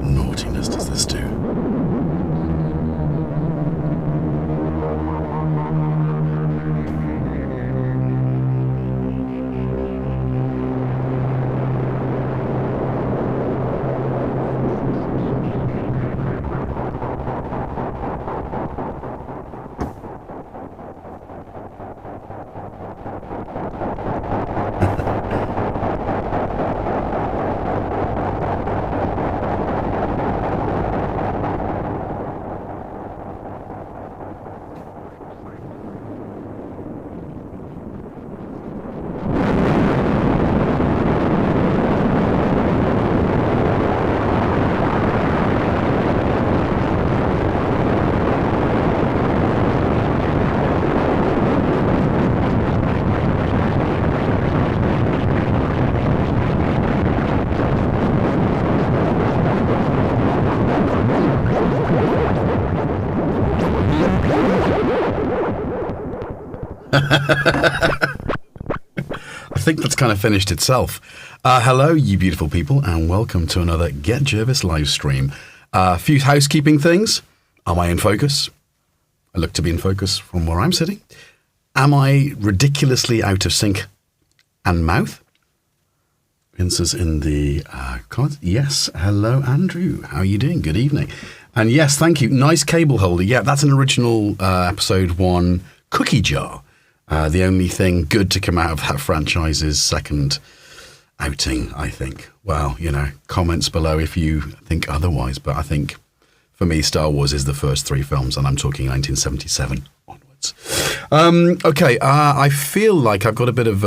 Naughtiness does this do. I think that's kind of finished itself. Hello, you beautiful people, and welcome to another GetJervis live stream. A few housekeeping things. Am I in focus? I look to be in focus from where I'm sitting. Am I ridiculously out of sync and mouth? Vince is in the comments. Yes. Hello, Andrew. How are you doing? Good evening. And yes, thank you. Nice cable holder. Yeah, that's an original episode 1 cookie jar. The only thing good to come out of that franchise's second outing, I think. Well, you know, comments below if you think otherwise. But I think, for me, Star Wars is the first 3 films, and I'm talking 1977 onwards. Okay, I feel like I've got a bit of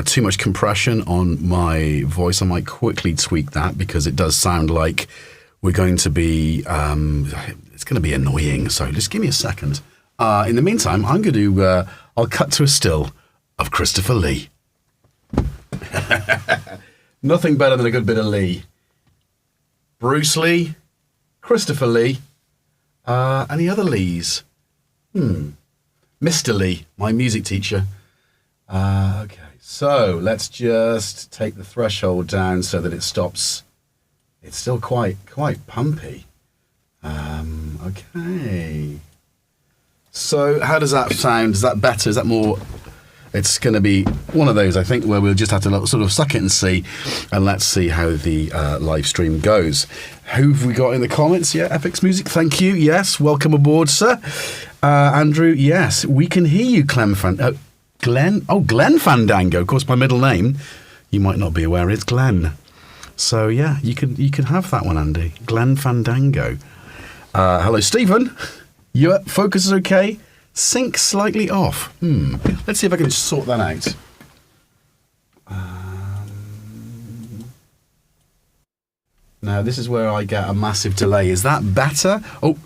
too much compression on my voice. I might quickly tweak that because it does sound like we're going to be, it's going to be annoying. So just give me a second. In the meantime, I'm going to, I'll cut to a still of Christopher Lee. Nothing better than a good bit of Lee. Bruce Lee, Christopher Lee, any other Lees? Mr. Lee, my music teacher. Okay, so let's just take the threshold down so that it stops. It's still quite pumpy. Okay. So how does that sound? Is that better? Is that more? It's going to be one of those, I think, where we'll just have to sort of suck it and see, and let's see how the live stream goes. Who have we got in the comments? Yeah, Epic's Music, thank you. Yes, welcome aboard, sir. Andrew, yes, we can hear you, Glenn Fandango. Of course, my middle name, you might not be aware, is Glenn. So yeah, you can have that one, Andy. Glenn Fandango. Hello, Stephen. Your focus is okay. Sync slightly off. Let's see if I can sort that out. Now, this is where I get a massive delay. Is that better? Oh,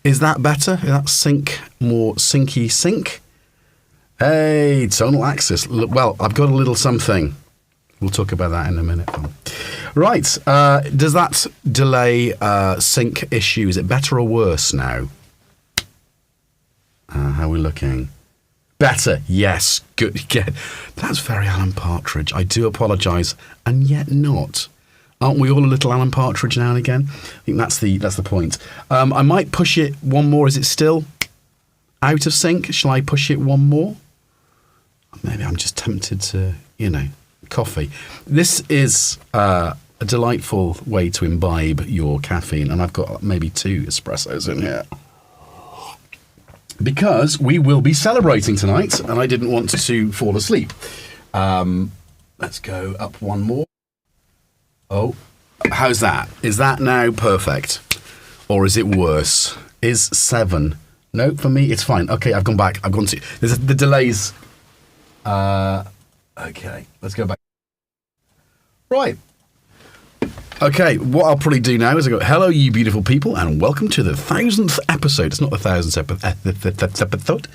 is that better? Is that sync more syncy sync? Hey, tonal axis. Well, I've got a little something. We'll talk about that in a minute. Right. Does that delay sync issue, is it better or worse now? How are we looking? Better. Yes. Good. Yeah. That's very Alan Partridge. I do apologise, and yet not. Aren't we all a little Alan Partridge now and again? I think that's the point. I might push it one more. Is it still out of sync? Shall I push it one more? Maybe I'm just tempted to, coffee. This is a delightful way to imbibe your caffeine, and I've got maybe 2 espressos in here. Because we will be celebrating tonight, and I didn't want to fall asleep. Let's go up one more. Oh, how's that? Is that now perfect? Or is it worse? Is 7? No, for me, it's fine. Okay, I've gone back. I've gone to... the delays. Okay, let's go back. Right. Okay, what I'll probably do now is I go, hello, you beautiful people, and welcome to the 1000th episode. It's not the 1000th episode.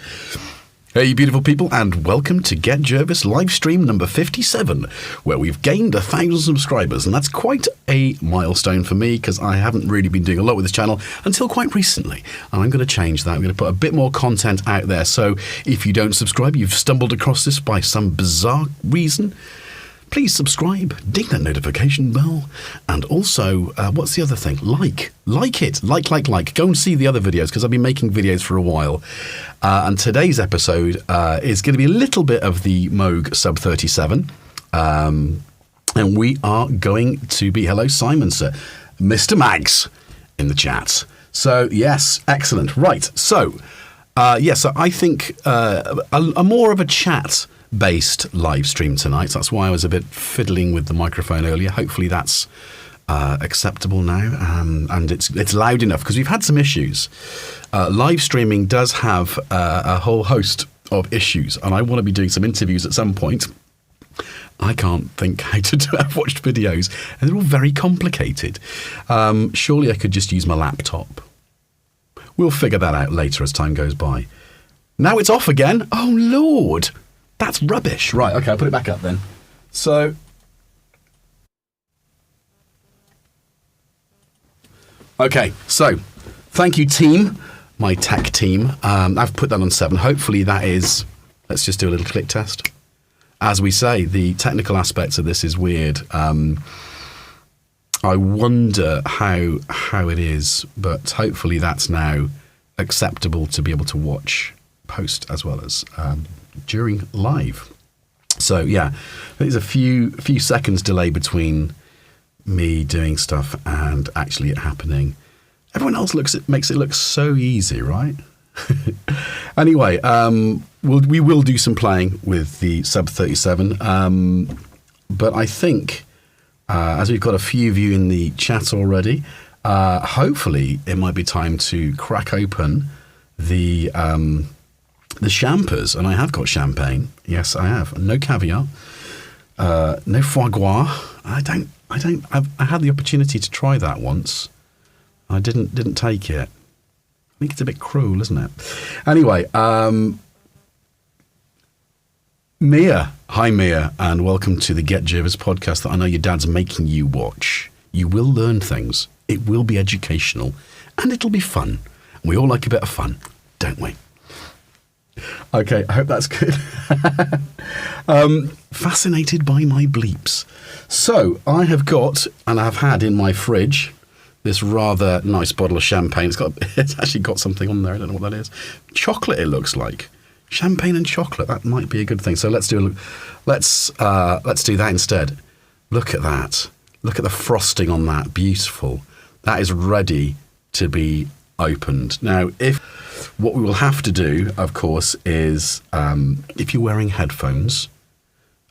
Hey, you beautiful people, and welcome to GetJervis livestream number 57, where we've gained 1,000 subscribers, and that's quite a milestone for me because I haven't really been doing a lot with this channel until quite recently, and I'm going to change that. I'm going to put a bit more content out there, so if you don't subscribe, you've stumbled across this by some bizarre reason, please subscribe, ding that notification bell, and also, what's the other thing? Like it. Like. Go and see the other videos, because I've been making videos for a while. And today's episode is going to be a little bit of the Moog SUB 37. And we are going to be, hello Simon, sir, Mr. Mags in the chat. So, yes, excellent. Right, so, so I think a more of a chat-based live stream tonight. So that's why I was a bit fiddling with the microphone earlier. Hopefully that's acceptable now, and it's loud enough, because we've had some issues. Live streaming does have a whole host of issues, and I want to be doing some interviews at some point. I can't think how to do it. I've watched videos, and they're all very complicated. Surely I could just use my laptop. We'll figure that out later as time goes by. Now it's off again. Oh, Lord. That's rubbish. Right, okay, I'll put it back up then. So, okay, so thank you, team, my tech team. I've put that on 7. Hopefully that is, let's just do a little click test. As we say, the technical aspects of this is weird. I wonder how it is, but hopefully that's now acceptable to be able to watch post as well as during live. So yeah, there's a few seconds delay between me doing stuff and actually it happening. Everyone else makes it look so easy, right? Anyway, we will do some playing with the SUB 37, but I think as we've got a few of you in the chat already, hopefully it might be time to crack open the champers, and I have got champagne. Yes, I have. No caviar, no foie gras. I had the opportunity to try that once. I didn't take it. I think it's a bit cruel, isn't it? Anyway, Mia. Hi, Mia, and welcome to the GetJervis podcast that I know your dad's making you watch. You will learn things. It will be educational, and it'll be fun. We all like a bit of fun, don't we? Okay, I hope that's good. Fascinated by my bleeps. So, I have got, and I have had in my fridge, this rather nice bottle of champagne. It's actually got something on there. I don't know what that is. Chocolate, it looks like. Champagne and chocolate. That might be a good thing. So let's do that instead. Look at that. Look at the frosting on that. Beautiful. That is ready to be opened. Now, what we will have to do, of course, is if you're wearing headphones,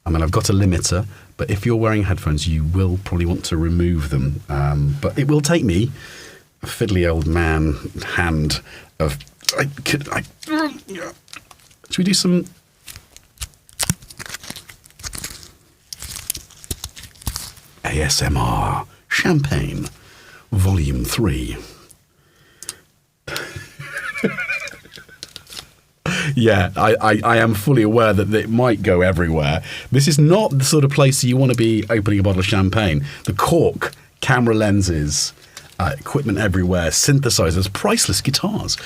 I mean, I've got a limiter, but if you're wearing headphones, you will probably want to remove them. But it will take me, a fiddly old man hand of... Should we do some... ASMR Champagne Volume 3. Yeah, I am fully aware that it might go everywhere. This is not the sort of place you want to be opening a bottle of champagne. The cork, camera lenses, equipment everywhere, synthesizers, priceless guitars.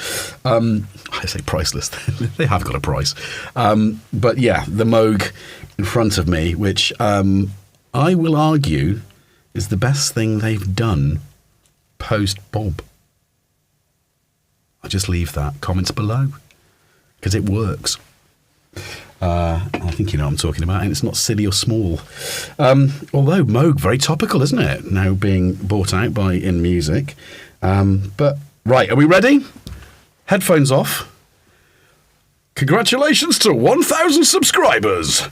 I say priceless, they have got a price. But yeah, the Moog in front of me, which I will argue is the best thing they've done post-Bob. I'll just leave that. Comments below. Because it works. I think you know what I'm talking about, and it's not silly or small. Although Moog, very topical, isn't it? Now being bought out by In Music. But, right, are we ready? Headphones off. Congratulations to 1,000 subscribers.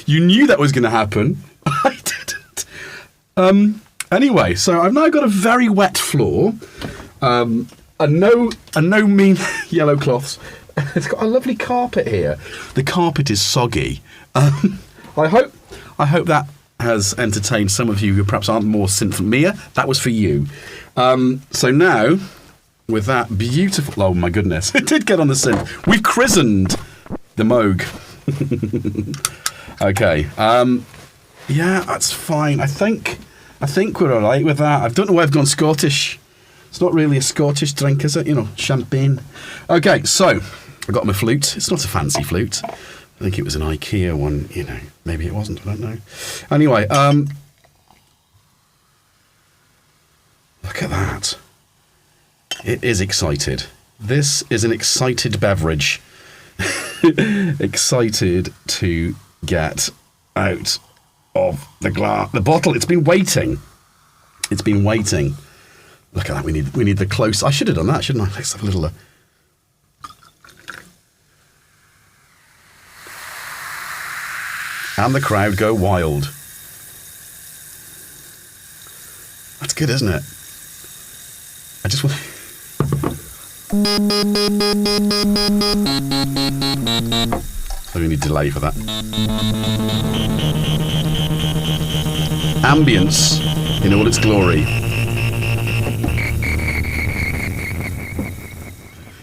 You knew that was going to happen. I didn't. Anyway, so I've now got a very wet floor, and no mean yellow cloths. It's got a lovely carpet here. The carpet is soggy. I hope that has entertained some of you who perhaps aren't more synth than me. That was for you. So now, with that beautiful... Oh, my goodness. It did get on the synth. We've christened the Moog. Okay. Yeah, that's fine. I think we're all right with that. I don't know why I've gone Scottish. It's not really a Scottish drink, is it? You know, champagne. Okay, so I got my flute. It's not a fancy flute. I think it was an IKEA one, you know. Maybe it wasn't, I don't know. Anyway, look at that. It is excited. This is an excited beverage. Excited to get out of the bottle. It's been waiting. It's been waiting. Look at that. We need the close. I should have done that, shouldn't I? Let's have a little... And the crowd go wild. That's good, isn't it? I just want... We need delay for that. Ambience in all its glory.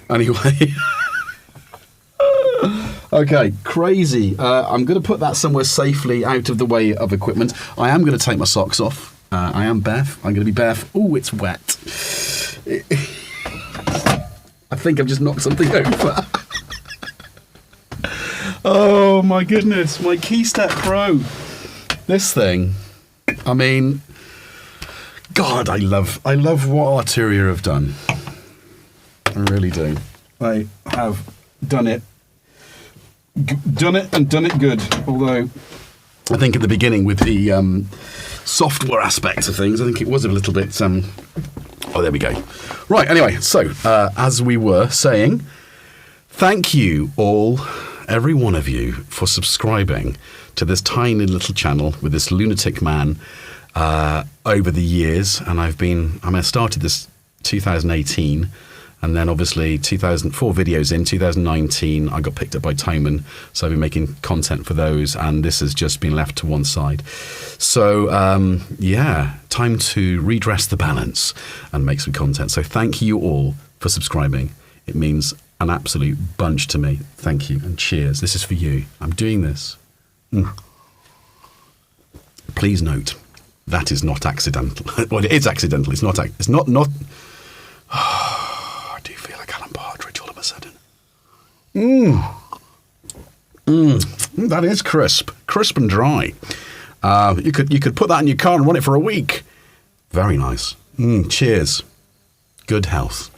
Anyway. Okay, crazy. I'm going to put that somewhere safely out of the way of equipment. I am going to take my socks off. I am barefoot. I'm going to be barefoot. Oh, it's wet. I think I've just knocked something over. Oh my goodness, my Keystep Pro. This thing, I mean, God, I love what Arturia have done. I really do. I have done it and done it good. Although, I think at the beginning with the software aspects of things, I think it was a little bit... Oh, there we go. Right, anyway, so, as we were saying, thank you all, every one of you, for subscribing to this tiny little channel with this lunatic man over the years. And I started this 2018, and then obviously 2004 videos in 2019, I got picked up by Timon, so I've been making content for those, and this has just been left to one side. So, yeah, time to redress the balance and make some content. So thank you all for subscribing. It means an absolute bunch to me. Thank you, and cheers. This is for you. I'm doing this. Please note, that is not accidental. Well, it is accidental. It's not. It's not. I do feel like Alan Partridge all of a sudden. That is crisp and dry. You could put that in your car and run it for a week. Very nice. Cheers. Good health.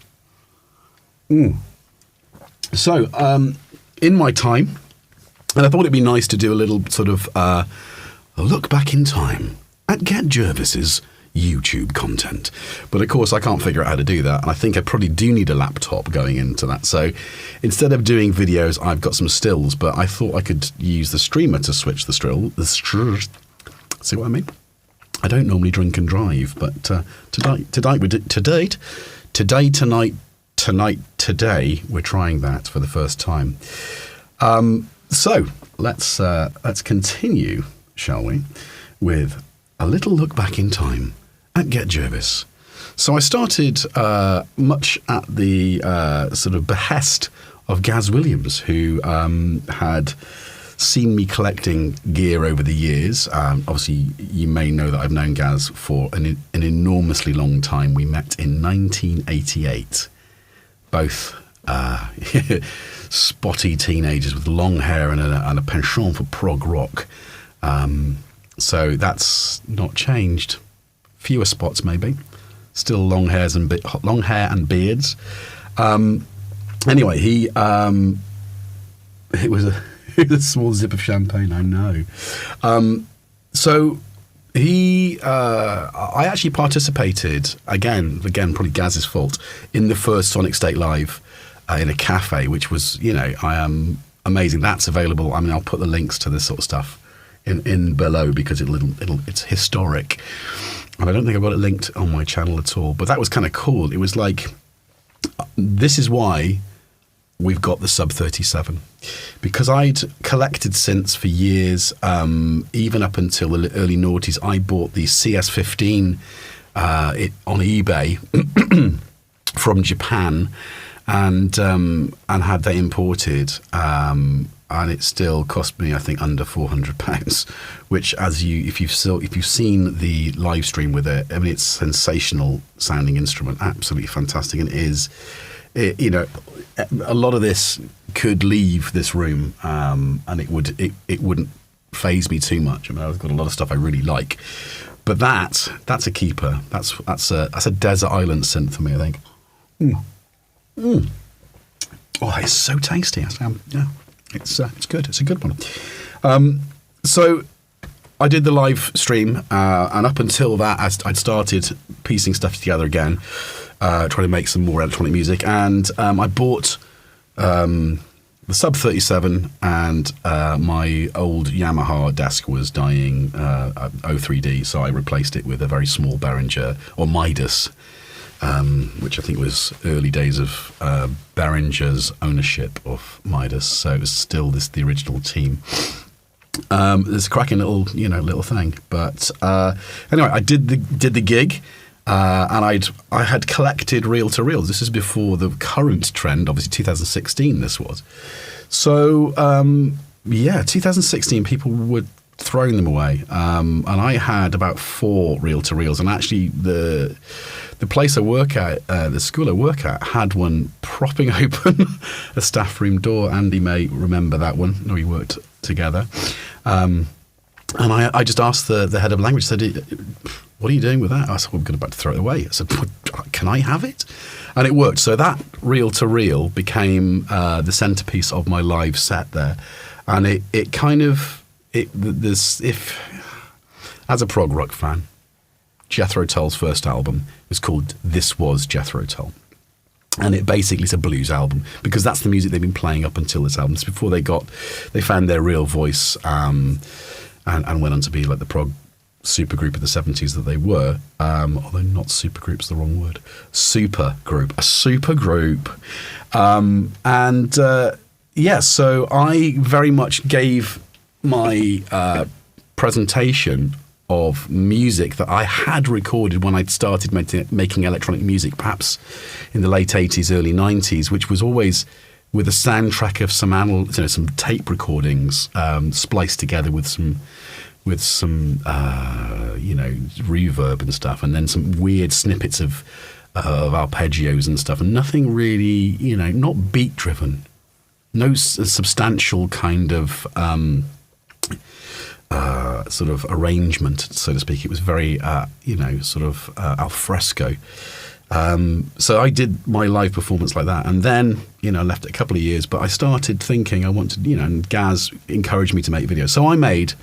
So, in my time, and I thought it'd be nice to do a little sort of a look back in time at GetJervis's YouTube content. But of course, I can't figure out how to do that. And I think I probably do need a laptop going into that. So instead of doing videos, I've got some stills, but I thought I could use the streamer to switch the still. See what I mean? I don't normally drink and drive, but today, we're trying that for the first time. So let's continue, shall we, with a little look back in time at GetJervis. So I started much at the sort of behest of Gaz Williams, who had seen me collecting gear over the years. Obviously, you may know that I've known Gaz for an enormously long time. We met in 1988. Both spotty teenagers with long hair and a penchant for prog rock. So that's not changed. Fewer spots, maybe. Still long hair and beards. Anyway, it was a small zip of champagne, I know. So I actually participated, again, probably Gaz's fault, in the first Sonic State Live in a cafe, which was, amazing. That's available. I mean, I'll put the links to this sort of stuff in below because it's historic. And I don't think I've got it linked on my channel at all. But that was kind of cool. It was like, this is why we've got the Sub 37. Because I'd collected synths for years, even up until the early noughties, I bought the CS15 on eBay from Japan and had they imported. And it still cost me, I think, under £400, which, if you've seen the live stream with it, I mean, it's a sensational sounding instrument, absolutely fantastic, and a lot of this could leave this room, and it wouldn't faze me too much. I mean, I've got a lot of stuff I really like, but that's a keeper. That's a desert island synth for me, I think. Oh, it's so tasty. Yeah. It's good. It's a good one. So I did the live stream, and up until that, I'd started piecing stuff together again, trying to make some more electronic music. And I bought the Sub 37, and my old Yamaha desk was dying 03D, so I replaced it with a very small Behringer, or Midas, which I think was early days of Behringer's ownership of Midas, so it was still the original team. It's a cracking little thing. But anyway, I did the gig, and I had collected reel-to-reels. This is before the current trend, obviously 2016. This was so 2016. People were throwing them away, and I had about 4 reel-to-reels, and actually the place I work at, the school I work at, had one propping open a staff room door. Andy may remember that one. We worked together. And I just asked the head of language, said, what are you doing with that? I said, well, I'm about to throw it away. I said, can I have it? And it worked. So that reel-to-reel became the centerpiece of my live set there. And as a prog rock fan, Jethro Tull's first album was called This Was Jethro Tull. And it basically is a blues album, because that's the music they've been playing up until this album. It's before they found their real voice, and went on to be like the prog supergroup of the 70s that they were. Although not supergroup's the wrong word. A supergroup. So I very much gave my presentation of music that I had recorded when I'd started making electronic music, perhaps in the late 80s, early 90s, which was always with a soundtrack of some tape recordings spliced together with some reverb and stuff, and then some weird snippets of arpeggios and stuff, and nothing really, not beat driven, no substantial kind of sort of arrangement, so to speak. It was very, sort of al fresco. So I did my live performance like that, and then, left it a couple of years, but I started thinking I wanted, and Gaz encouraged me to make videos. So I made,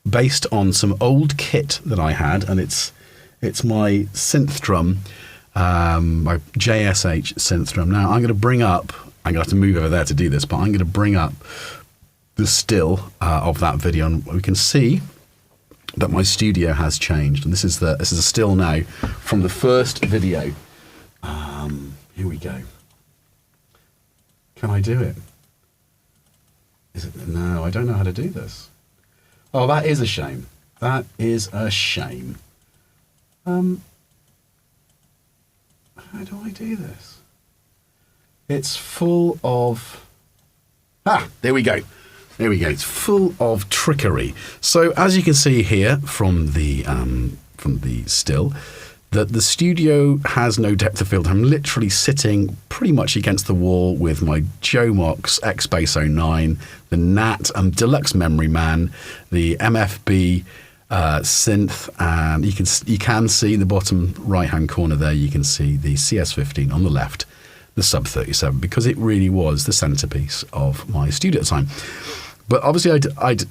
based on some old kit that I had, and it's my synth drum, my JSH synth drum. Now I'm going to have to move over there to do this, but I'm going to bring up the still of that video, and we can see that my studio has changed. And this is a still now from the first video. Here we go. Can I do it? No, I don't know how to do this. Oh, that is a shame. That is a shame. How do I do this? It's full of... there we go. There we go. It's full of trickery. So as you can see here from the still, that the studio has no depth of field. I'm literally sitting pretty much against the wall with my Jomox X-Bass 09, the Nat Deluxe Memory Man, the MFB synth, and you can see the bottom right-hand corner there. You can see the CS15 on the left, the Sub 37, because it really was the centerpiece of my studio at the time. But obviously, I'd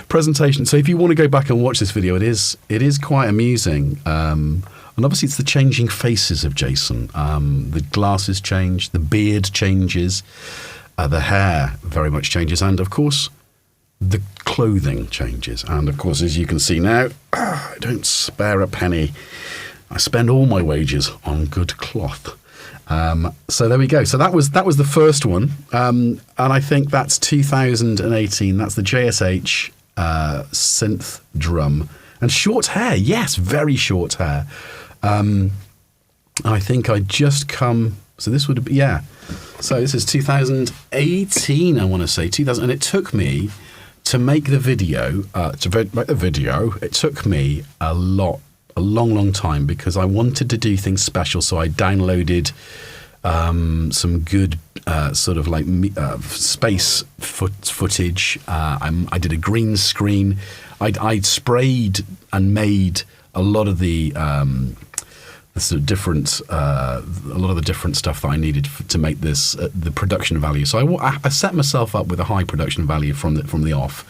presentation. So if you want to go back and watch this video, it is quite amusing. And obviously, it's the changing faces of Jason. The glasses change, the beard changes, the hair very much changes, and of course, the clothing changes. And of course, as you can see now, I don't spare a penny. I spend all my wages on good cloth. So there we go. So that was the first one, and I think that's 2018. That's the JSH synth drum and short hair. Yes, very short hair. I think I just come. So this would be So this is 2018. I want to say 2000, and it took me to make the video. It took me a long time because I wanted to do things special. So I downloaded some good sort of like space footage. I did a green screen. I'd sprayed and made a lot of the sort of different, a lot of the different stuff that I needed to make this the production value. So I set myself up with a high production value from the off,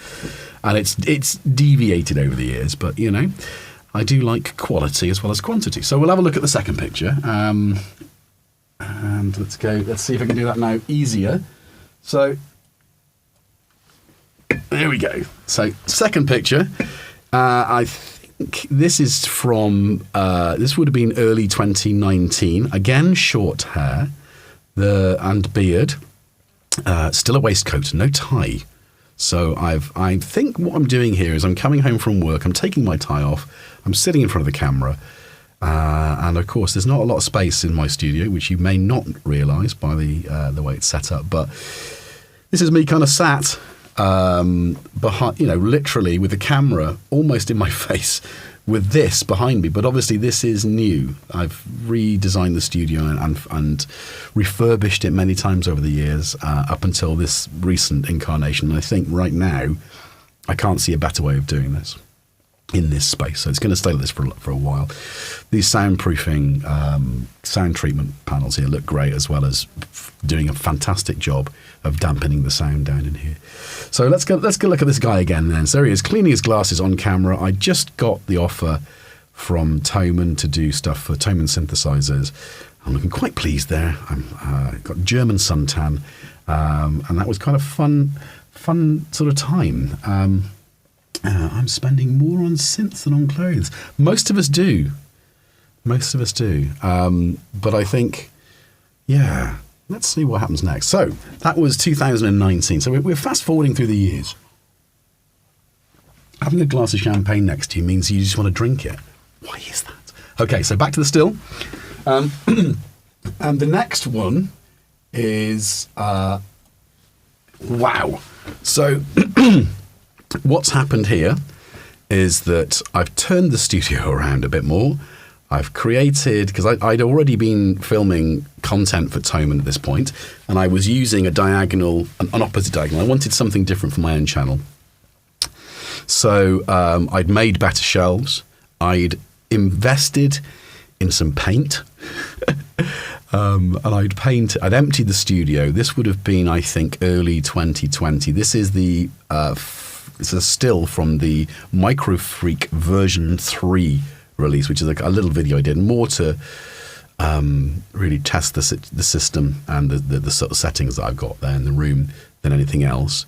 and it's deviated over the years. But you know, I do like quality as well as quantity. So we'll have a look at the second picture, and let's go. Let's see if I can do that now easier. So there we go. So second picture, I think this is from, this would have been early 2019. Again, short hair and beard, still a waistcoat, no tie. So I think what I'm doing here is I'm coming home from work, I'm taking my tie off, I'm sitting in front of the camera, and of course there's not a lot of space in my studio, which you may not realise by the way it's set up, but this is me kind of sat behind, you know, literally with the camera almost in my face with this behind me. But obviously this is new. I've redesigned the studio and refurbished it many times over the years up until this recent incarnation. And I think right now I can't see a better way of doing this in this space. So it's going to stay like this for a while. These soundproofing, sound treatment panels here look great, as well as doing a fantastic job of dampening the sound down in here. So let's go look at this guy again then. So here he is, cleaning his glasses on camera. I just got the offer from Thomann to do stuff for Thomann synthesizers. I'm looking quite pleased there. I've got German suntan, and that was kind of fun sort of time. I'm spending more on synths than on clothes. Most of us do. But I think, yeah, let's see what happens next. So that was 2019. So we're fast forwarding through the years. Having a glass of champagne next to you means you just want to drink it. Why is that? Okay, so back to the still. And the next one is, wow. So what's happened here is that I've turned the studio around a bit more. I've created, because I'd already been filming content for Thomann at this point, and I was using an opposite diagonal. I wanted something different for my own channel. So I'd made better shelves. I'd invested in some paint. And I'd emptied the studio. This would have been, I think, early 2020. This is it's a still from the Micro Freak version 3 release, which is a little video I did, more to really test the system and the sort of settings that I've got there in the room than anything else.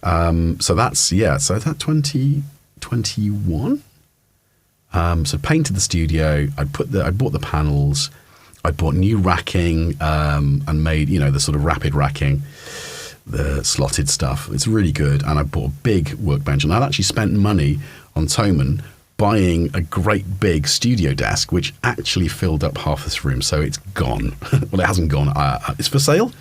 So that's 2021. So painted the studio. I bought the panels. I bought new racking and made, you know, the sort of rapid racking, the slotted stuff. It's really good. And I bought a big workbench, and I'd actually spent money on Thomann buying a great big studio desk, which actually filled up half this room. So it's gone. Well, it hasn't gone. It's for sale.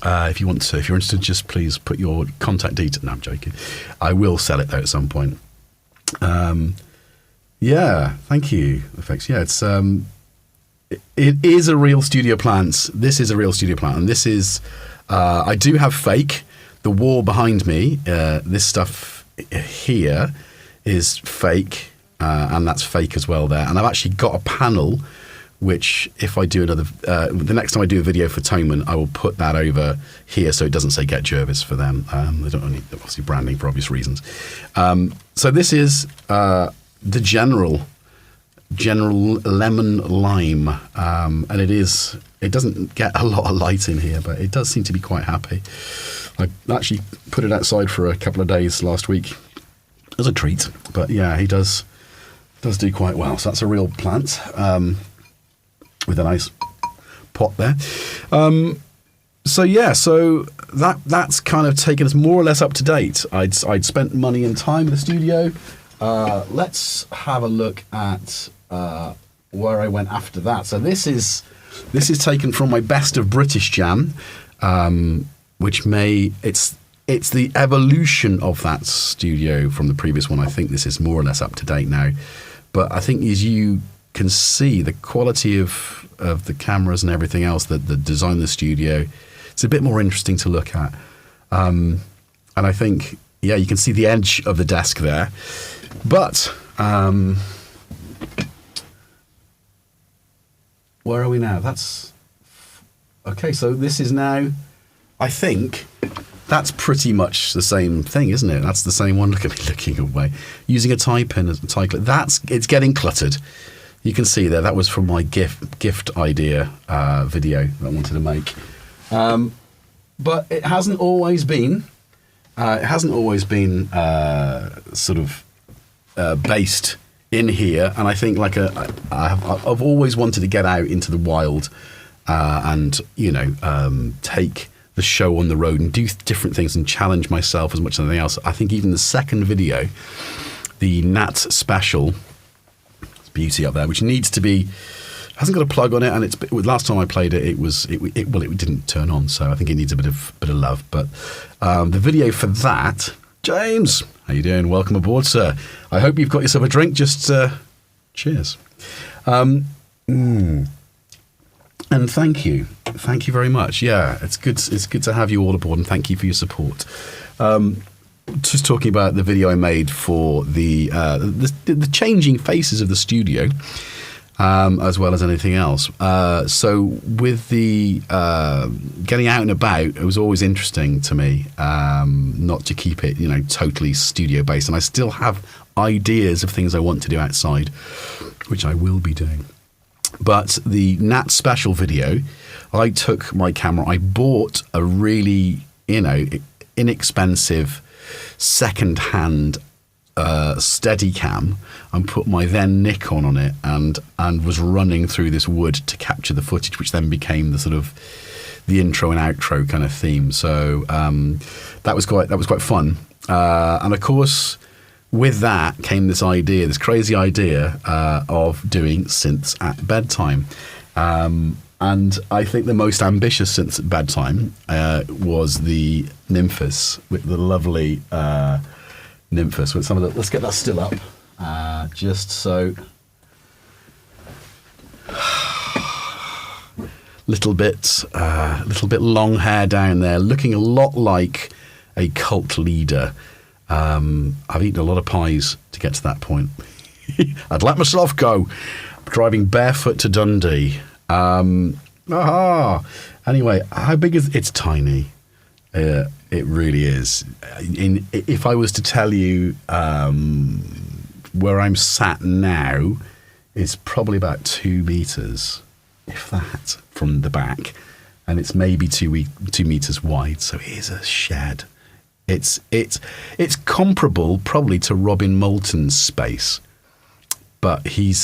If you're interested, just please put your contact details. No, I'm joking. I will sell it though at some point. Yeah, thank you. Effects. Yeah, it is a real studio plant. This is a real studio plant, and this is. I do have fake. The wall behind me, this stuff here is fake, and that's fake as well there. And I've actually got a panel, which if I do the next time I do a video for Thomann, I will put that over here so it doesn't say GetJervis for them. They don't need, obviously, branding for obvious reasons. So this is the general lemon lime, and it doesn't get a lot of light in here, but it does seem to be quite happy. I actually put it outside for a couple of days last week as a treat, but yeah, he does do quite well. So that's a real plant with a nice pot there. So that's kind of taken us more or less up to date. I'd spent money and time in the studio. Let's have a look at where I went after that. So this is taken from my best of British Jam, which it's the evolution of that studio from the previous one. I think this is more or less up to date now, but I think as you can see, the quality of the cameras and everything else, the design of the studio, it's a bit more interesting to look at. And I think, yeah, you can see the edge of the desk there. But where are we now? That's okay. So this is now, I think that's pretty much the same thing, isn't it? That's the same one. Look at me looking away. Using a tie pin as a tie clip. It's getting cluttered. You can see there. That was from my gift idea video that I wanted to make. But it hasn't always been. Sort of based in here, and I think I've always wanted to get out into the wild and take the show on the road and do different things and challenge myself as much as anything else. I think even the second video, the Nat Special, it's beauty up there, which needs to be, hasn't got a plug on it, and last time I played it, it didn't turn on, so I think it needs a bit of love. But the video for that, James, how you doing? Welcome aboard, sir. I hope you've got yourself a drink. Just cheers. And thank you very much. Yeah, it's good to have you all aboard, and thank you for your support. Just talking about the video I made for the changing faces of the studio, as well as anything else. So with the getting out and about, it was always interesting to me, not to keep it, totally studio based. And I still have ideas of things I want to do outside, which I will be doing. But the Nat Special video, I took my camera, I bought a really, inexpensive second-hand Steadicam and put my then Nikon on it and was running through this wood to capture the footage, which then became the sort of the intro and outro kind of theme. So that was quite fun. And of course, with that came this crazy idea of doing synths at bedtime. And I think the most ambitious synths at bedtime was the Nymphus, with the lovely Nymphus. With let's get that still up, just so. Little bit long hair down there, looking a lot like a cult leader. I've eaten a lot of pies to get to that point. I'd let myself go. Driving barefoot to Dundee. Anyway, how big is it's tiny. It really is. If I was to tell you where I'm sat now, it's probably about 2 meters, if that, from the back, and it's maybe 2 meters wide. So it is a shed. It's comparable probably to Robin Moulton's space, but he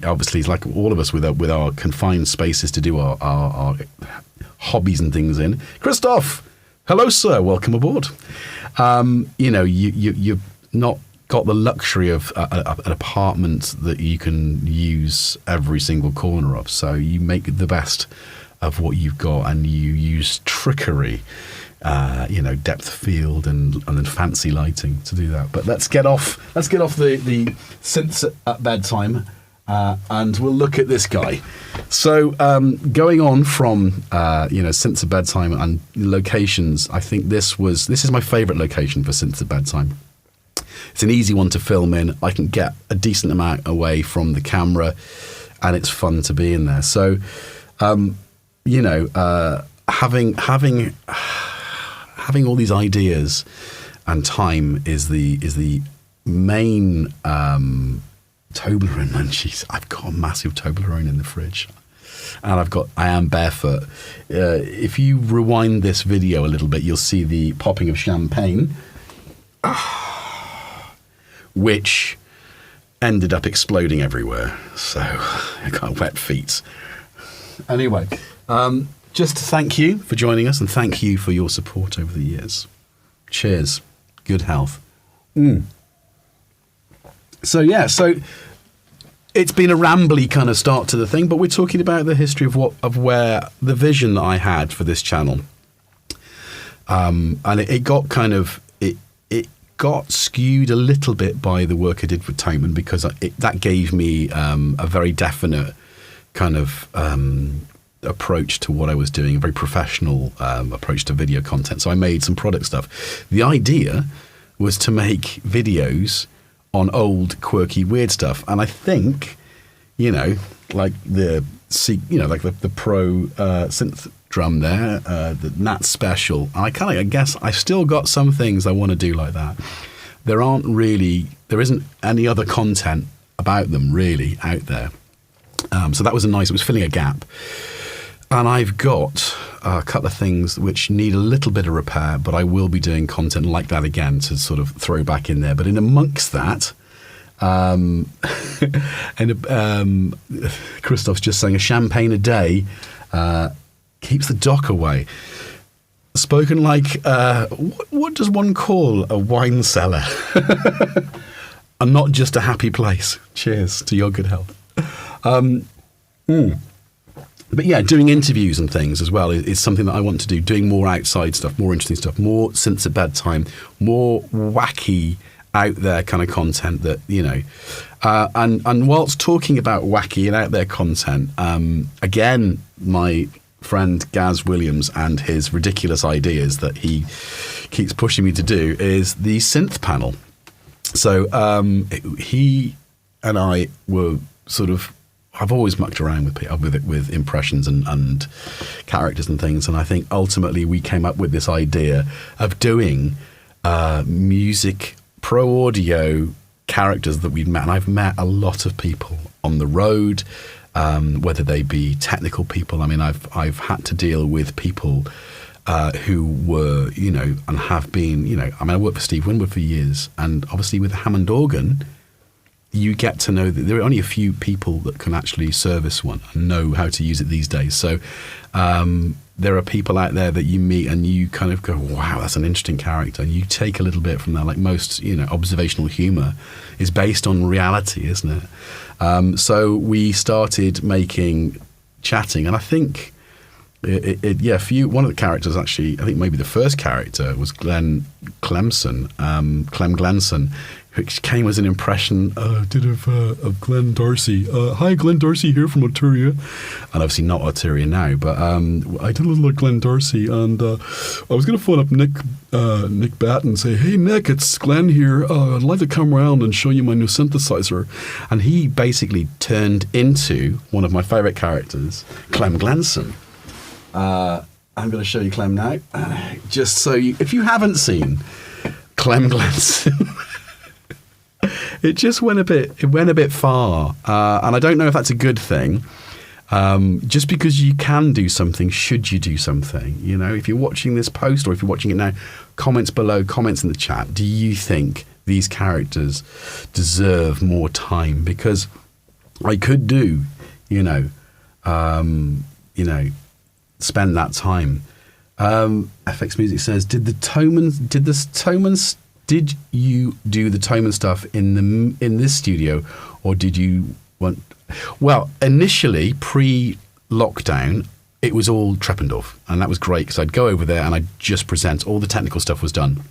obviously is like all of us with our confined spaces to do our hobbies and things in. Christoph, hello sir, welcome aboard. You've not got the luxury of an apartment that you can use every single corner of, so you make the best of what you've got, and you use trickery, depth field and then fancy lighting to do that. But let's get off the synths at bedtime, and we'll look at this guy. So going on from synths at bedtime and locations, I think this is my favourite location for synths at bedtime. It's an easy one to film in. I can get a decent amount away from the camera, and it's fun to be in there. So having all these ideas and time is the main Toblerone munchies. I've got a massive Toblerone in the fridge, and I am barefoot. If you rewind this video a little bit, you'll see the popping of champagne, which ended up exploding everywhere. So I got wet feet. Anyway, Just to thank you for joining us and thank you for your support over the years. Cheers. Good health. So it's been a rambly kind of start to the thing, but we're talking about the history of where the vision that I had for this channel. And it got kind of it got skewed a little bit by the work I did with Toman, because that gave me a very definite kind of approach to what I was doing, a very professional approach to video content. So I made some product stuff. The idea was to make videos on old, quirky, weird stuff. And I think, like the Pro synth drum there, the Nat Special. I guess I still got some things I want to do like that. There isn't any other content about them really out there. So that was it was filling a gap. And I've got a couple of things which need a little bit of repair, but I will be doing content like that again to sort of throw back in there. But in amongst that, Christoph's just saying a champagne a day keeps the doc away. Spoken like, what does one call a wine cellar? And not just a happy place. Cheers to your good health. But yeah, doing interviews and things as well is something that I want to do. Doing more outside stuff, more interesting stuff, more synths at bedtime, more wacky out there kind of content that, and whilst talking about wacky and out there content, again, my friend Gaz Williams and his ridiculous ideas that he keeps pushing me to do is the Synth Panel. So he and I were sort of, I've always mucked around with impressions and characters and things, and I think ultimately we came up with this idea of doing music pro audio characters that we'd met. And I've met a lot of people on the road, whether they be technical people. I mean, I've had to deal with people who were, and have been, I worked for Steve Winwood for years, and obviously with the Hammond organ, you get to know that there are only a few people that can actually service one and know how to use it these days. So there are people out there that you meet and you kind of go, wow, that's an interesting character. And you take a little bit from that. Like most, observational humor is based on reality, isn't it? So we started chatting, and I think one of the characters actually, I think maybe the first character was Clem Glenson, which came as an impression of Glenn Darcy. Hi, Glenn Darcy here from Ontario. And obviously not Ontario now, but I did a little like Glenn Darcy, and I was going to phone up Nick Batten and say, hey, Nick, it's Glenn here. I'd like to come around and show you my new synthesizer. And he basically turned into one of my favourite characters, Clem Glenson. I'm going to show you Clem now, just so if you haven't seen Clem Glenson, it went a bit far, and I don't know if that's a good thing. Just because you can do something, should you do something? If you're watching this post or if you're watching it now, comments below, comments in the chat. Do you think these characters deserve more time? Because I could do, spend that time. FX Music says, did you do the Toman stuff in this studio, or did you want? Well, initially pre-lockdown, it was all Treppendorf, and that was great because I'd go over there and I'd just present. All the technical stuff was done.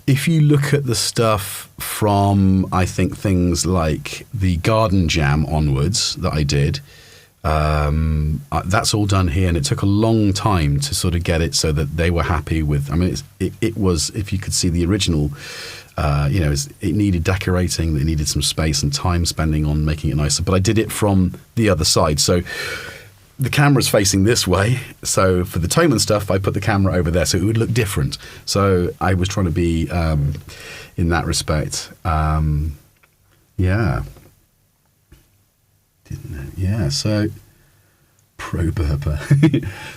If you look at the stuff from, I think, things like the Garden Jam onwards that I did, that's all done here, and it took a long time to sort of get it so that they were happy with. I mean, it was, if you could see the original, it needed decorating, it needed some space and time spending on making it nicer. But I did it from the other side, so the camera's facing this way. So for the Toman stuff, I put the camera over there so it would look different. So I was trying to be in that respect, yeah. Didn't it? Yeah, so pro burper.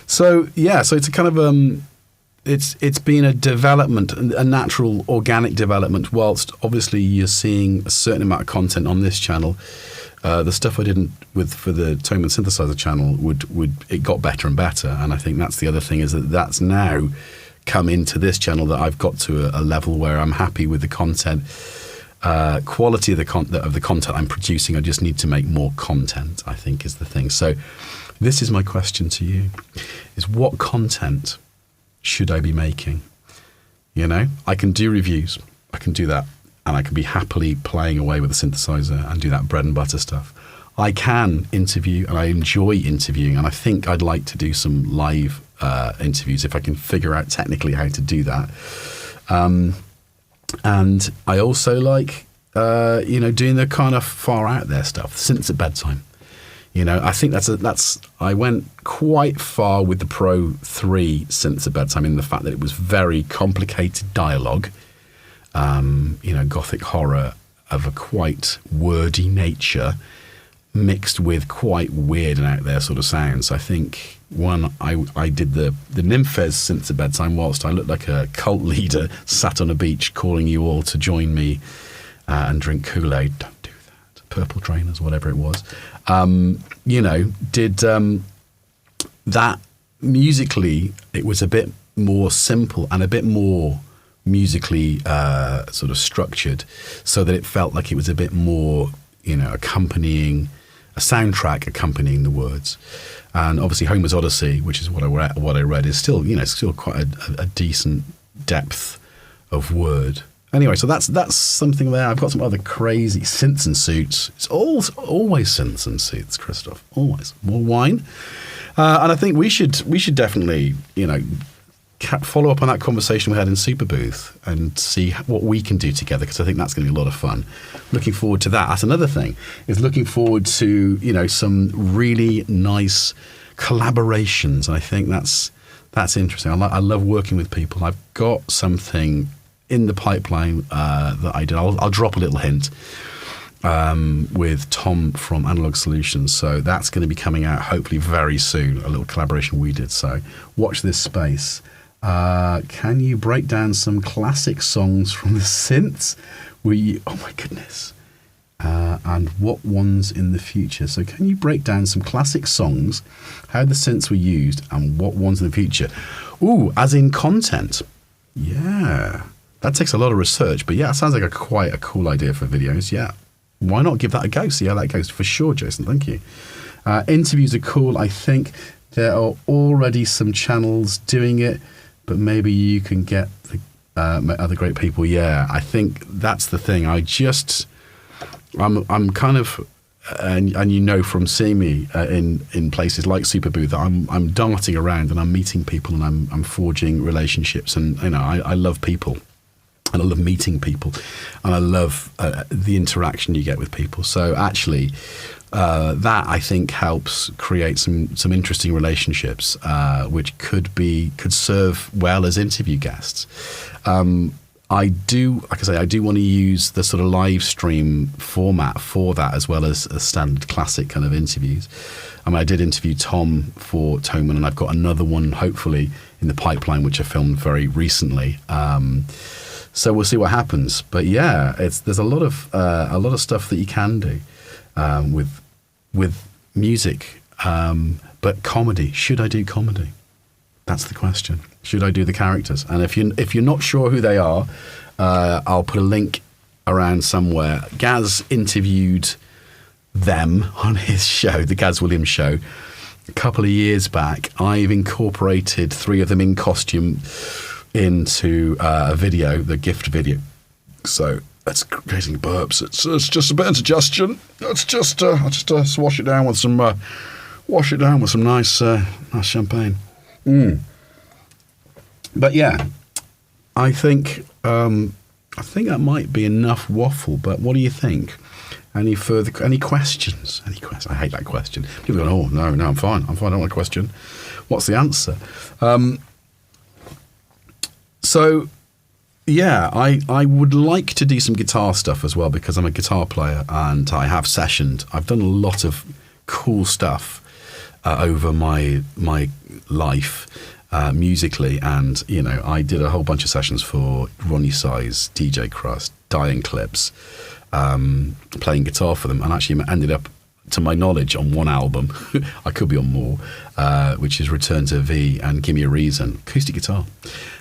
So it's a kind of it's been a development, a natural, organic development. Whilst obviously you're seeing a certain amount of content on this channel, the stuff I did for the Tone and Synthesizer channel it got better and better. And I think that's the other thing, is that's now come into this channel, that I've got to a level where I'm happy with the content, quality of the content I'm producing. I just need to make more content, I think, is the thing. So this is my question to you, is what content should I be making? You know, I can do reviews, I can do that, and I can be happily playing away with the synthesizer and do that bread and butter stuff. I can interview, and I enjoy interviewing, and I think I'd like to do some live interviews if I can figure out technically how to do that. And I also like, doing the kind of far out there stuff, synths at bedtime. You know, I think I went quite far with the Pro 3 synths at bedtime, in the fact that it was very complicated dialogue, gothic horror of a quite wordy nature, mixed with quite weird and out there sort of sounds. I think I did the Nymphes synths at bedtime, whilst I looked like a cult leader sat on a beach calling you all to join me and drink Kool-Aid. Don't do that. Purple Trainers, whatever it was. Did that musically, it was a bit more simple and a bit more musically sort of structured, so that it felt like it was a bit more, accompanying a soundtrack, accompanying the words. And obviously Homer's Odyssey, which is what I read, is still, still quite a decent depth of word. Anyway, so that's something there. I've got some other crazy synths and suits. It's always synths and suits, Christoph. Always more wine, and I think we should definitely follow up on that conversation we had in Super Booth and see what we can do together, because I think that's going to be a lot of fun. Looking forward to that. That's another thing, is looking forward to some really nice collaborations, and I think that's interesting. I love working with people. I've got something in the pipeline that I did. I'll drop a little hint with Tom from Analog Solutions. So that's going to be coming out hopefully very soon, a little collaboration we did. So watch this space. Can you break down some classic songs from the synths? Oh my goodness. And what ones in the future? So can you break down some classic songs, how the synths were used, and what ones in the future? Ooh, as in content. Yeah. That takes a lot of research, but yeah, it sounds like quite a cool idea for videos. Yeah, why not give that a go? See how that goes. For sure, Jason. Thank you. Interviews are cool. I think there are already some channels doing it, but maybe you can get the other great people. Yeah, I think that's the thing. I'm kind of, and from seeing me in places like Super Booth, I'm darting around and I'm meeting people and I'm forging relationships, and I love people. And I love meeting people, and I love the interaction you get with people. So actually, that I think helps create some interesting relationships, which could serve well as interview guests. I do want to use the sort of live stream format for that, as well as a standard classic kind of interviews. I mean, I did interview Tom for Toman, and I've got another one hopefully in the pipeline, which I filmed very recently. So we'll see what happens. But yeah, there's a lot of stuff that you can do with music. But comedy, should I do comedy? That's the question. Should I do the characters? And if you're not sure who they are, I'll put a link around somewhere. Gaz interviewed them on his show, the Gaz Williams Show, a couple of years back. I've incorporated 3 of them in costume into a video, the gift video. So that's creating burps. It's just a bit of suggestion. It's just I'll just wash it down with some nice champagne. But yeah, I think that might be enough waffle. But what do you think? Any questions? I hate that question. People go, oh no, I'm fine. I don't want a question. What's the answer? So, yeah, I would like to do some guitar stuff as well, because I'm a guitar player and I have sessioned. I've done a lot of cool stuff over my life, musically, and I did a whole bunch of sessions for Ronnie Size, DJ Crust, Dying Clips, playing guitar for them, and actually ended up, to my knowledge, on one album. I could be on more, which is Return to V and Give Me a Reason, acoustic guitar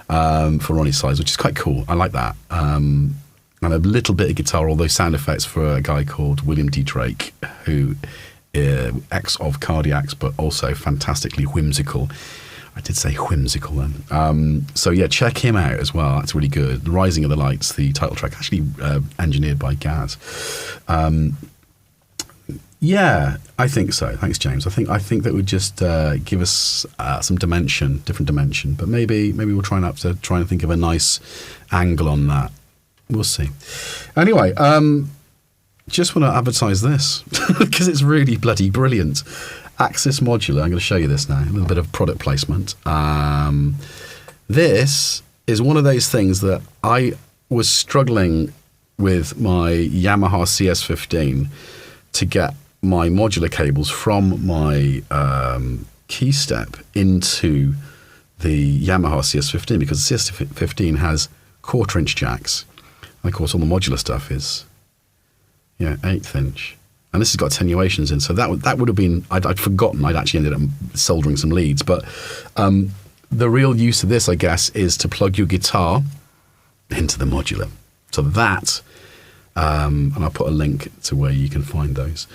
for Ronnie Size, which is quite cool. I like that. And a little bit of guitar, all those sound effects for a guy called William D. Drake, who ex of Cardiacs, but also fantastically whimsical. I did say whimsical then. So yeah, check him out as well. That's really good. The Rising of the Lights, the title track, actually engineered by Gaz. Yeah, I think so. Thanks, James. I think that would just give us some different dimension. But maybe we'll try and think of a nice angle on that. We'll see. Anyway, just want to advertise this because it's really bloody brilliant. Axis Modular. I'm going to show you this now. A little bit of product placement. This is one of those things that I was struggling with my Yamaha CS15 to get my modular cables from my key step into the Yamaha CS15, because the CS15 has 1/4 inch jacks. And of course, all the modular stuff is 1/8 inch. And this has got attenuations in, so that would have been, I'd forgotten. I'd actually ended up soldering some leads. But the real use of this, I guess, is to plug your guitar into the modular. So that, and I'll put a link to where you can find those.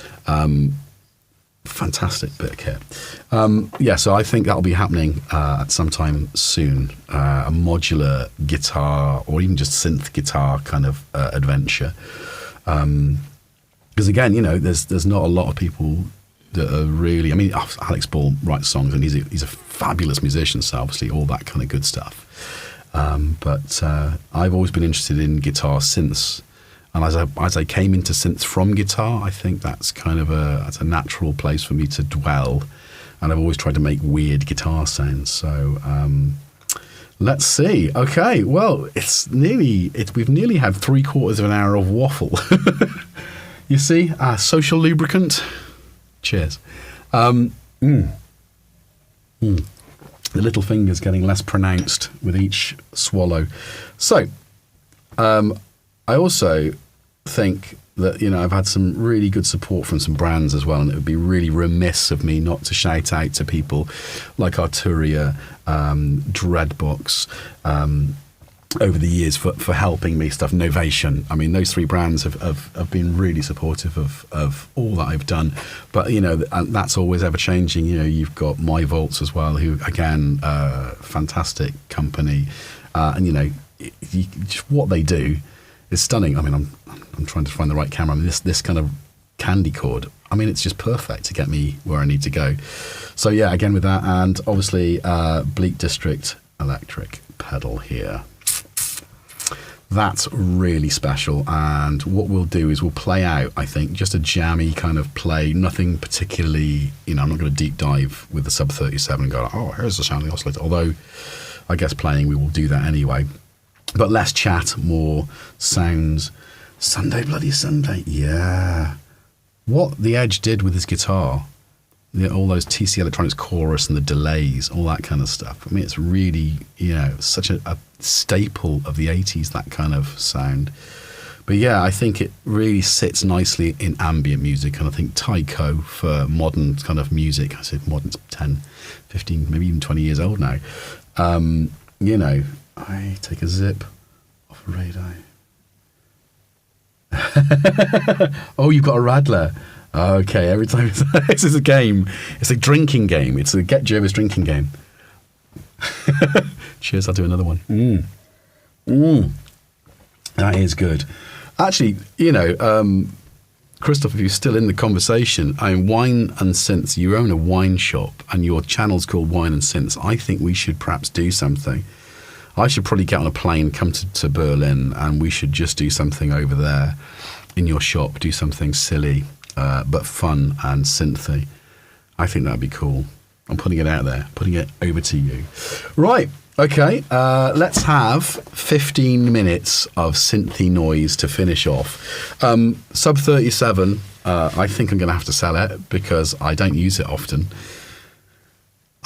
Fantastic bit of kit. So I think that'll be happening at some time soon. A modular guitar, or even just synth guitar kind of adventure. Because again, there's not a lot of people that are really. I mean, Alex Ball writes songs, and he's a fabulous musician, so obviously all that kind of good stuff. But I've always been interested in guitar synths, and as I came into synths from guitar, I think that's kind of a natural place for me to dwell, and I've always tried to make weird guitar sounds. So let's see. Okay, well, we've nearly had 3/4 of an hour of waffle. You see, social lubricant. Cheers. The little finger's getting less pronounced with each swallow. So, I also think that, I've had some really good support from some brands as well, and it would be really remiss of me not to shout out to people like Arturia, Dreadbox, over the years for helping me stuff. Novation. I mean, those 3 brands have been really supportive of all that I've done. But, and that's always ever changing. You've got My Volts as well, who, again, fantastic company. And, just what they do is stunning. I mean, I'm trying to find the right camera. I mean, this kind of candy cord, I mean, it's just perfect to get me where I need to go. So, yeah, again with that. And obviously, Bleak District electric pedal here. That's really special, and what we'll do is we'll play out, I think, just a jammy kind of play, nothing particularly, I'm not going to deep dive with the Sub 37 and go, oh, here's the sound of the oscillator, although I guess playing we will do that anyway. But less chat, more sounds. Sunday, bloody Sunday, yeah. What the Edge did with his guitar, all those TC Electronics chorus and the delays, all that kind of stuff. I mean, it's really, such a staple of the 80s, that kind of sound. But yeah, I think it really sits nicely in ambient music, and I think Tycho for modern kind of music, I said modern, 10, 15, maybe even 20 years old now. I take a zip off a radii. Oh, you've got a Rattler. Okay, every time this is a game. It's a drinking game. It's a GetJervis drinking game. Cheers, I'll do another one. That is good. Actually, Christoph, if you're still in the conversation, Wine and Synths, you own a wine shop and your channel's called Wine and Synths. I think we should perhaps do something. I should probably get on a plane, come to Berlin, and we should just do something over there in your shop, do something silly. But fun and synthy. I think that'd be cool. I'm putting it out there, putting it over to you. Right, okay, let's have 15 minutes of synthy noise to finish off. Sub 37, I think I'm going to have to sell it because I don't use it often.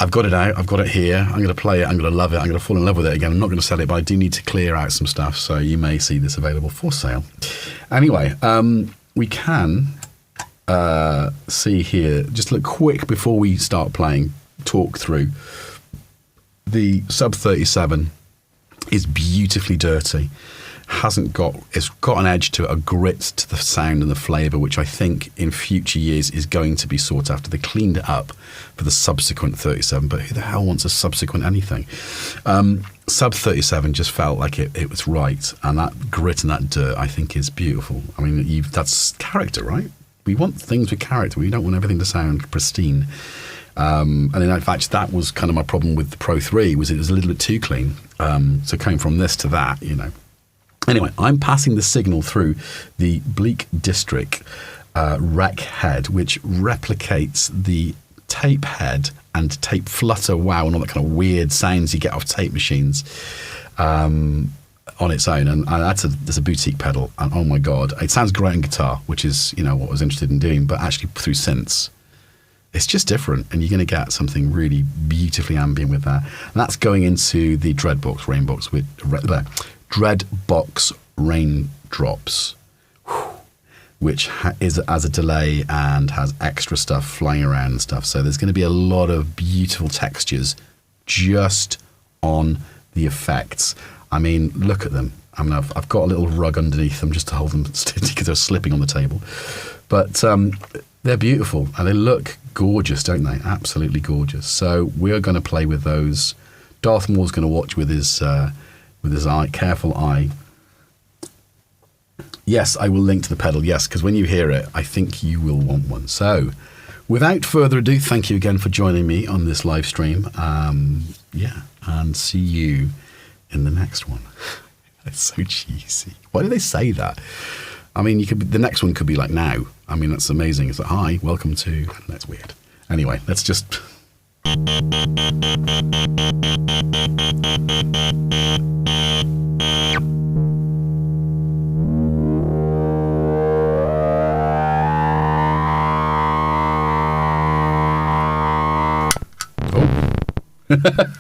I've got it out. I've got it here. I'm going to play it. I'm going to love it. I'm going to fall in love with it again. I'm not going to sell it, but I do need to clear out some stuff. So you may see this available for sale. Anyway, we can see here, just look quick before we start playing, talk through. The Sub 37 is beautifully dirty. It's got an edge to it, a grit to the sound and the flavour, which I think in future years is going to be sought after. They cleaned it up for the subsequent 37, but who the hell wants a subsequent anything? Sub 37 just felt like it was right, and that grit and that dirt I think is beautiful. I mean, that's character, right? We want things with character. We don't want everything to sound pristine. And in fact, that was kind of my problem with the Pro 3, was it was a little bit too clean. So coming from this to that, you know. Anyway, I'm passing the signal through the Bleak District rec head, which replicates the tape head and tape flutter wow and all that kind of weird sounds you get off tape machines on its own. And there's a boutique pedal, and oh my God, it sounds great on guitar, which is, you know, what I was interested in doing, but actually through synths, it's just different, and you're going to get something really beautifully ambient with that. And that's going into the Dreadbox Raindrops, which is as a delay and has extra stuff flying around and stuff. So there's going to be a lot of beautiful textures just on the effects. I mean, look at them. I mean, I've got a little rug underneath them just to hold them steady because they're slipping on the table. But they're beautiful and they look gorgeous, don't they? Absolutely gorgeous. So we're going to play with those. Darth Maul's going to watch with his careful eye. Yes, I will link to the pedal. Yes, because when you hear it, I think you will want one. So, without further ado, thank you again for joining me on this live stream. Yeah, and see you in the next one. It's so cheesy. Why do they say that? I mean, the next one could be like now. I mean, that's amazing. It's like, hi, welcome to. That's weird. Anyway, let's just. Oh.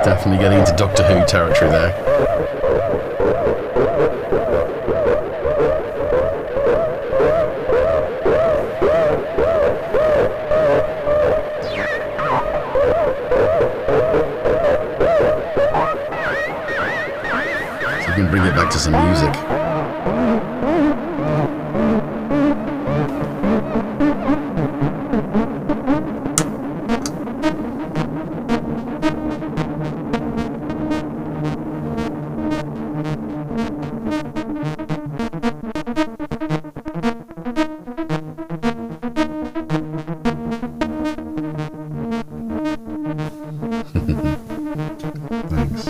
Definitely getting into Doctor Who territory there. So you can bring it back to some music. Thanks.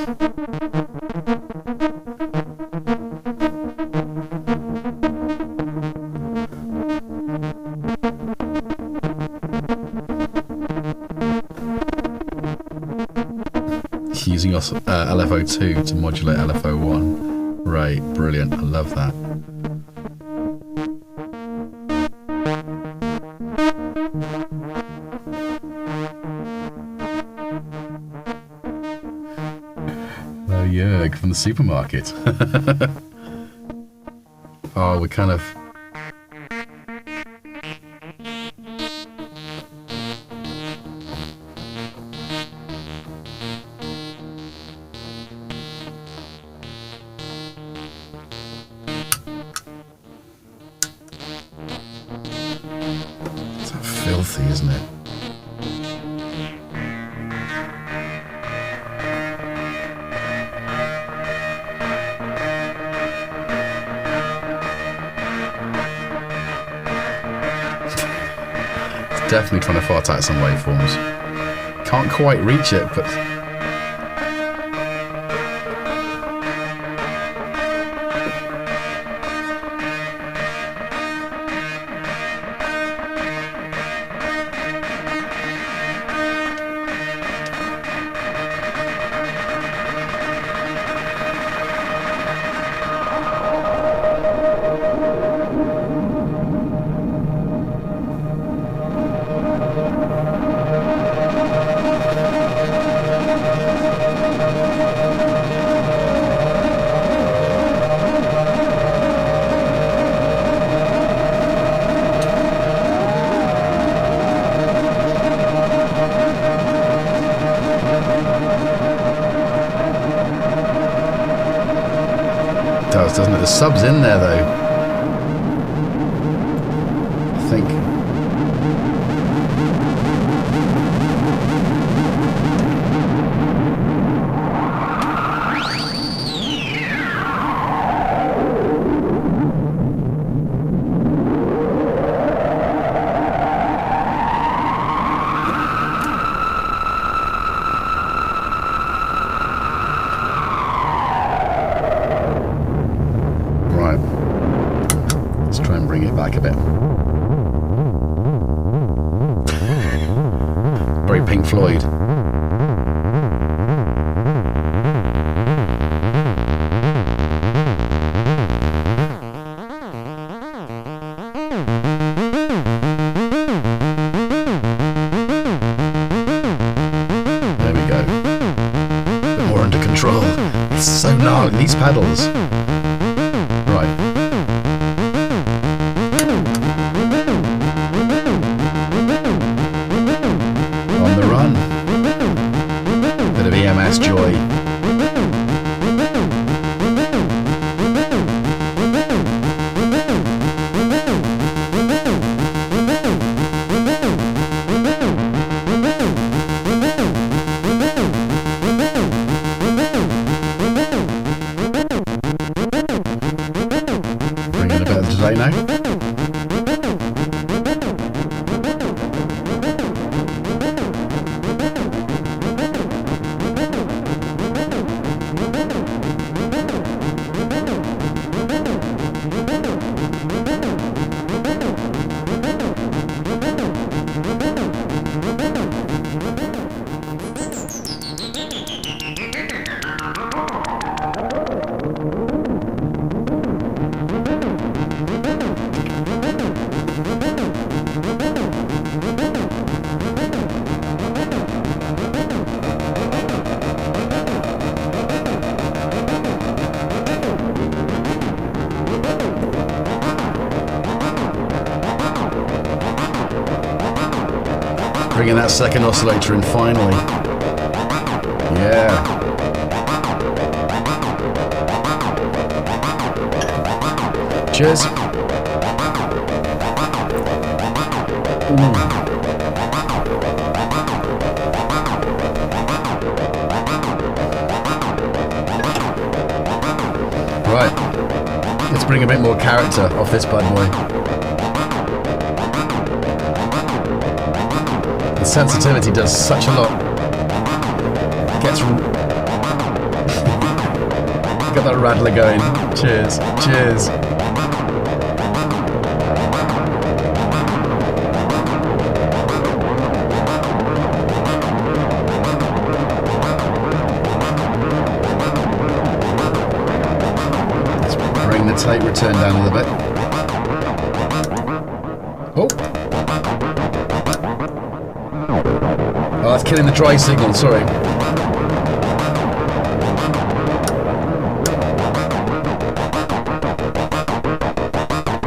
Using LFO2 to modulate LFO1. Right, brilliant. I love that. Hello, Jörg from the supermarket. Oh, we're kind of... filthy, isn't it? It's definitely trying to fart out some waveforms. Can't quite reach it, but... Doesn't it? The sub's in there though. I think. Back a bit. Very Pink Floyd. There we go. A bit more under control. It's so gnarly, these pedals. Right. EMS joy. Bringing a bit of delay now. Bringing that second oscillator in finally. Yeah. Cheers. Ooh. Right. Let's bring a bit more character off this bad boy. The sensitivity does such a lot. Gets got that rattler going. Cheers. Cheers. Let's bring the tape return down a little bit. Oh. Oh, that's killing the dry signal, sorry.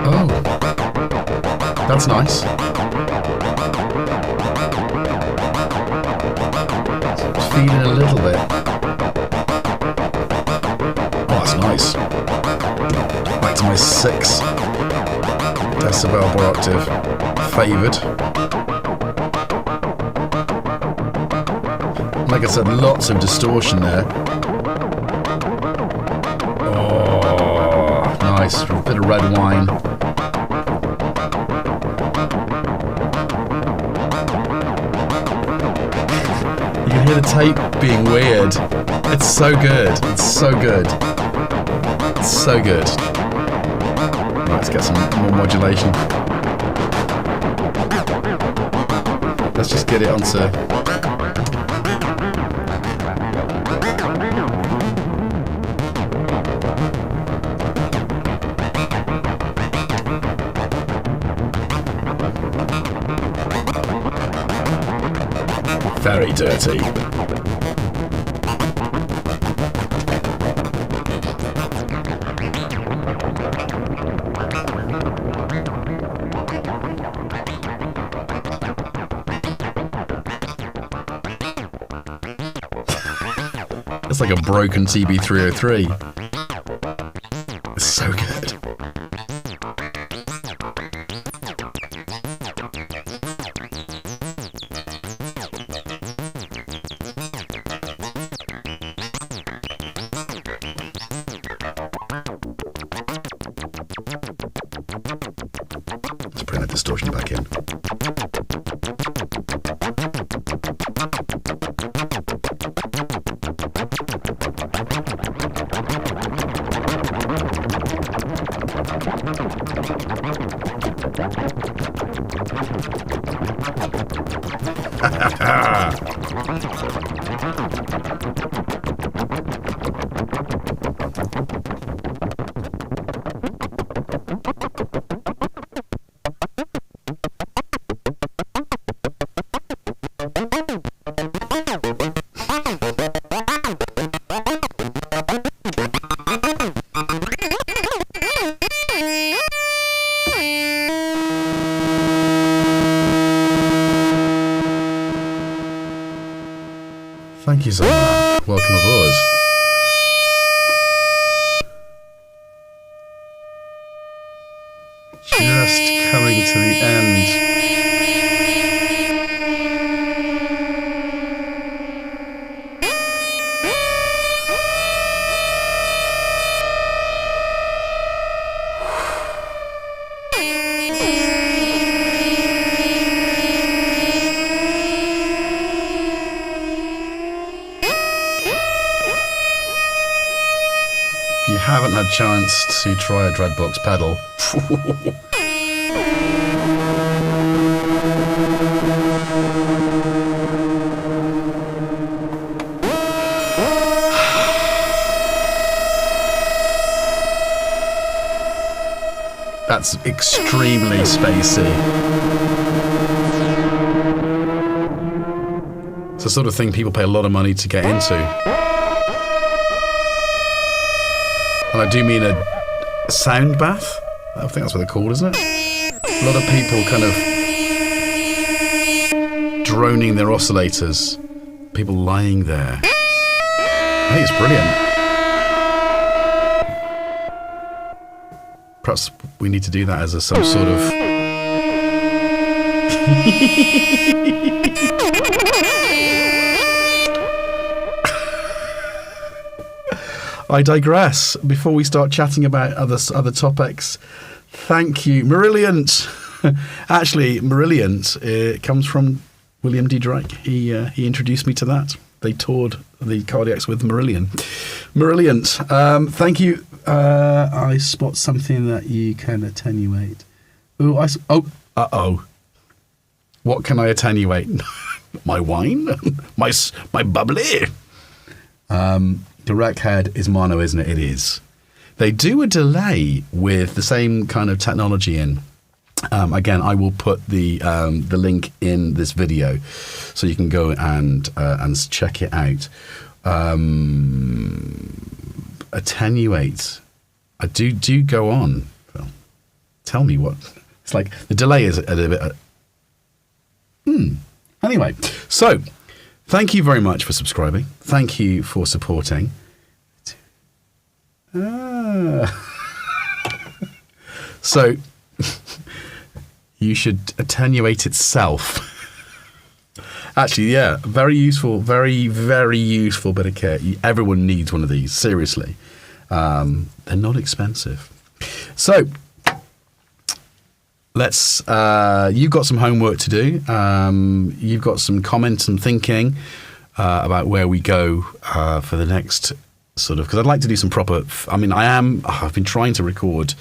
Oh. That's nice. Just feed it a little bit. Oh, that's nice. Back to my 6 decibel per octave. Favoured. Like I said, lots of distortion there. Oh, nice. A bit of red wine. You can hear the tape being weird. It's so good. It's so good. It's so good. Right, let's get some more modulation. Let's just get it onto... Very dirty. It's like a broken CB303. It's so good. Let's bring that distortion back in. Thank you so much. Welcome aboard. Just coming to the end. If you haven't had a chance to try a Dreadbox pedal, that's extremely spacey. It's the sort of thing people pay a lot of money to get into. And I do mean a sound bath. I think that's what they're called, isn't it? A lot of people kind of droning their oscillators. People lying there. I think it's brilliant. Perhaps we need to do that as some sort of... I digress. Before we start chatting about other topics, thank you. Marilliant. Actually, Marilliant comes from William D. Drake. He introduced me to that. They toured the Cardiacs with Marillion. Marilliant. Thank you. I spot something that you can attenuate. Ooh, uh-oh. What can I attenuate? My wine? my bubbly? The rec head is mono, isn't it? It is. They do a delay with the same kind of technology in. Again, I will put the link in this video, so you can go and check it out. Attenuate. I do go on. Well, tell me what. It's like the delay is a little bit. Anyway, so thank you very much for subscribing. Thank you for supporting. So you should attenuate itself. Actually, yeah, very useful, very, very useful bit of kit. Everyone needs one of these, seriously. They're not expensive. So let's, you've got some homework to do. You've got some comments and thinking about where we go for the next sort of, because I'd like to do some proper, I've been trying to record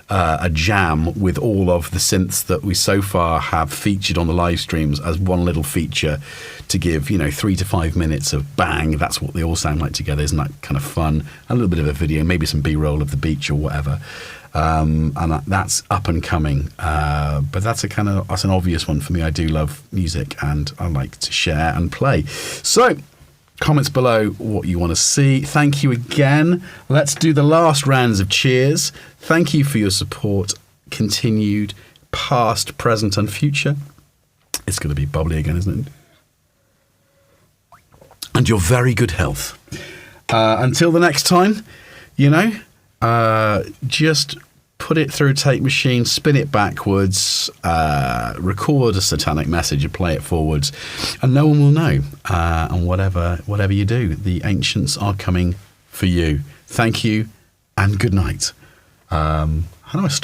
a jam with all of the synths that we so far have featured on the live streams as one little feature to give, 3 to 5 minutes of bang. That's what they all sound like together. Isn't that kind of fun? A little bit of a video, maybe some B-roll of the beach or whatever. And that's up and coming. But that's an obvious one for me. I do love music and I like to share and play. So comments below what you want to see. Thank you again. Let's do the last rounds of cheers. Thank you for your support, continued, past, present, and future. It's going to be bubbly again, isn't it? And your very good health. Until the next time, just put it through a tape machine, spin it backwards, record a satanic message and play it forwards, and no one will know. And whatever you do, the ancients are coming for you. Thank you, and good night. How do I stop?